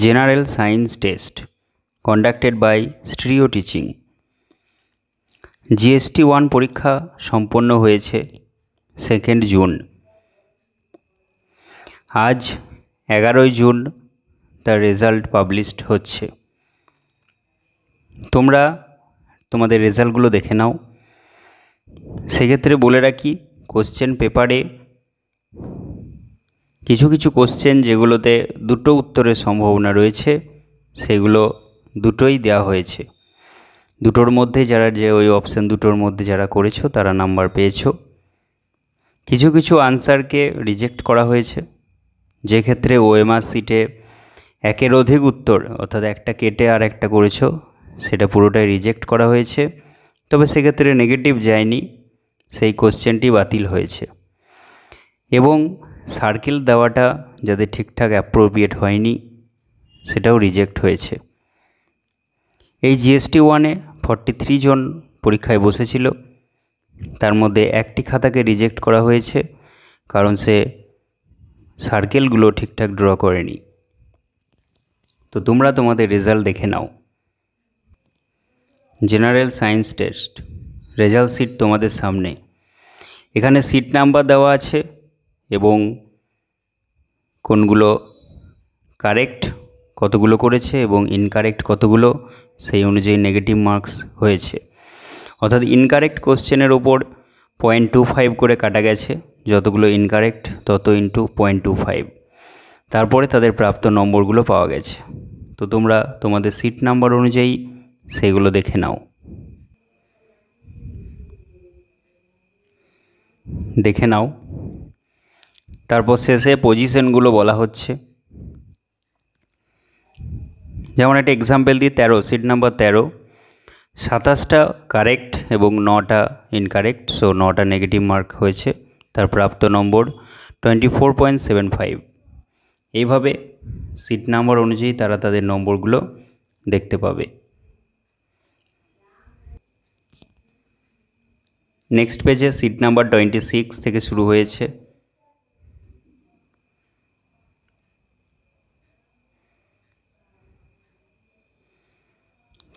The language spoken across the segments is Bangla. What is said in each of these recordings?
General Science Test conducted by Stereo Teaching। GST 1 পরীক্ষা সম্পন্ন হয়েছে 2 জুন। আজ 11 জুন তার রেজাল্ট পাবলিশড হচ্ছে। তোমরা তোমাদের রেজাল্টগুলো দেখে নাও। সেক্ষেত্রে বলে রাখি, কোশ্চেন পেপারে কিছু কিছু কোশ্চেন যেগুলোতে দুটো উত্তরের সম্ভাবনা রয়েছে, সেগুলো দুটোই দেওয়া হয়েছে। দুটোর মধ্যে যারা ওই অপশান দুটোর মধ্যে যারা করেছো তারা নাম্বার পেয়েছো। কিছু কিছু আনসারকে রিজেক্ট করা হয়েছে, যে ক্ষেত্রে ওএমআর সিটে একের অধিক উত্তর অর্থাৎ একটা কেটে আর একটা করেছো, সেটা পুরোটাই রিজেক্ট করা হয়েছে। তবে সেক্ষেত্রে নেগেটিভ যায়নি, সেই কোশ্চেনটি বাতিল হয়েছে। এবং সার্কেল দেওয়াটা যাদের ঠিকঠাক অ্যাপ্রোপ্রিয়েট হয়নি, সেটাও রিজেক্ট হয়েছে। এই জিএসটি 1-এ 43 জন পরীক্ষায় বসেছিল, তার মধ্যে একটি খাতাকে রিজেক্ট করা হয়েছে, কারণ সে সার্কেলগুলো ঠিকঠাক ড্র করেনি। তো তোমরা তোমাদের রেজাল্ট দেখে নাও। General science test result sheet তোমাদের সামনে। এখানে সিট নাম্বার দেওয়া আছে এবং কোনগুলো কারেক্ট কতগুলো করেছে এবং ইনকারেক্ট কতগুলো, সেই অনুযায়ী নেগেটিভ মার্কস হয়েছে। অর্থাৎ ইনকারেক্ট কোশ্চেনের ওপর 0.25 করে কাটা গেছে, যতগুলো ইনকারেক্ট তত ইন্টু 0.25, তারপরে তাদের প্রাপ্ত নম্বরগুলো পাওয়া গেছে। তো তোমরা তোমাদের সিট নাম্বার অনুযায়ী সেগুলো দেখে নাও। তারপর শেষে পজিশনগুলো বলা হচ্ছে। যেমন একটা এক্সাম্পল দিই, 13 সিট নাম্বার 13, 27টা কারেক্ট এবং 9টা ইনকারেক্ট, সো 9টা নেগেটিভ মার্ক হয়েছে। তার প্রাপ্ত নম্বর 24.75। এইভাবে সিট নাম্বার অনুযায়ী তারা তাদের নম্বরগুলো দেখতে পাবে। নেক্সট পেজে সিট নাম্বার 26 থেকে শুরু হয়েছে।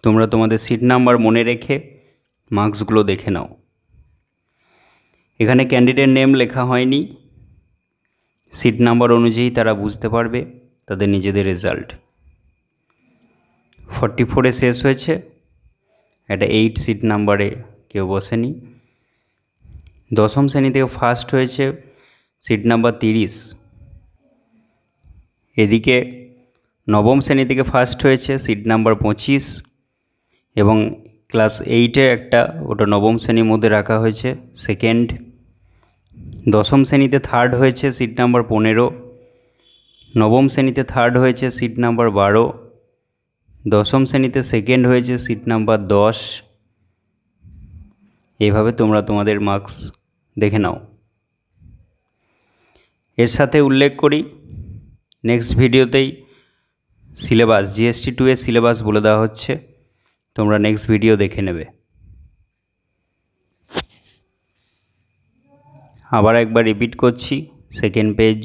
তোমরা তোমাদের সিট নাম্বার মনে রেখে মার্কসগুলো দেখে নাও। এখানে ক্যান্ডিডেট নেম লেখা হয়নি, সিট নাম্বার অনুযায়ী তারা বুঝতে পারবে তাদের নিজেদের রেজাল্ট। 44-এ শেষ হয়েছে, একটা 8 সিট নাম্বারে কেউ বসেনি। দশম শ্রেণী থেকে ফার্স্ট হয়েছে সিট নাম্বার 30। এদিকে নবম শ্রেণী থেকে ফার্স্ট হয়েছে সিট নাম্বার 25, এবং ক্লাস 8-এর একটা, ওটা নবম শ্রেণীর মধ্যে রাখা হয়েছে, সেকেন্ড। দশম শ্রেণীতে থার্ড হয়েছে সিট নাম্বার 15, নবম শ্রেণীতে থার্ড হয়েছে সিট নাম্বার 12, দশম শ্রেণীতে সেকেন্ড হয়েছে সিট নাম্বার 10। এইভাবে তোমরা তোমাদের মার্কস দেখে নাও। এর সাথে উল্লেখ করি, নেক্সট ভিডিওতেই সিলেবাস জিএসটি 2-এর সিলেবাস বলে দেওয়া হচ্ছে, তোমরা নেক্সট ভিডিও দেখে নেবে। আবার একবার রিপিট করছি, সেকেন্ড পেজ